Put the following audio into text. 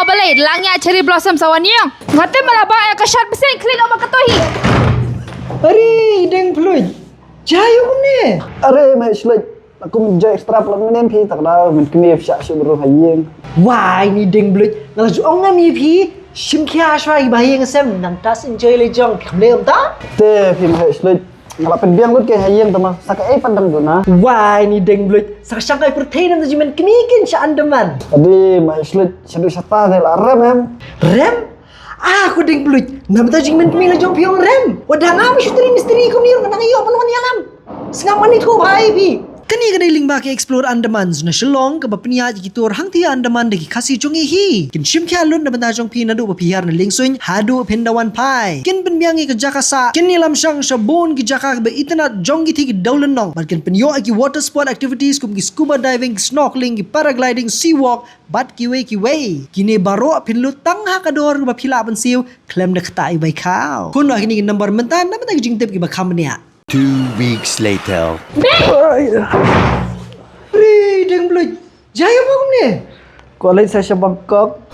balai langnya cherry blossom sawaniang. Ngate malaba ya kasyat beseng kling ama katohi. Ari deng peluit. Jayu ni. Are mai slej aku menjai ekstra pelan menen pi tak dah men kini syak syuk beru hayeng. Why ni deng peluit. Ngalah ju ong mi pi. Shim kia shwai bahayang sem nang tas enjoy le jong khlem ta. Te pi mai slej ngala pen biang lut ke hayeng tama sakai pandang tu na. Why ni deng peluit. Saksyang kai pertain nam jimen kinikin sya andaman. Tadi mai slej syadu sata del rem em. Rem? Aku deng peluit. Nam ta jimen kini le jong piong rem. Wadah ngami misteri ko ni nang iyo panon yalam. Sengaman itu bhai pi. Kani kadai lingba ke explore Andaman na Shillong ka bapniya ji kitor hang ti Andaman de khasi jongi hi kin shim kya lun na banda jong pi na do bapihar na lingsoin hadu pindawan pai kin penbiangi ke jakasa kin nilam shang shabon ki jaka be itna jongi thi ki daulan nong but kin penyo ki water sport activities kum ki scuba diving snorkeling ki paragliding sea walk bat ki way kini baro pinlu tang ha kador bapila ban siu klem na khtai bai khao kun wa kini number mentan na banda jing tep ki ba khamnia 2 weeks later. Ri deng bloj. Jayo ba kum ni? Ko lai sa Bangkok.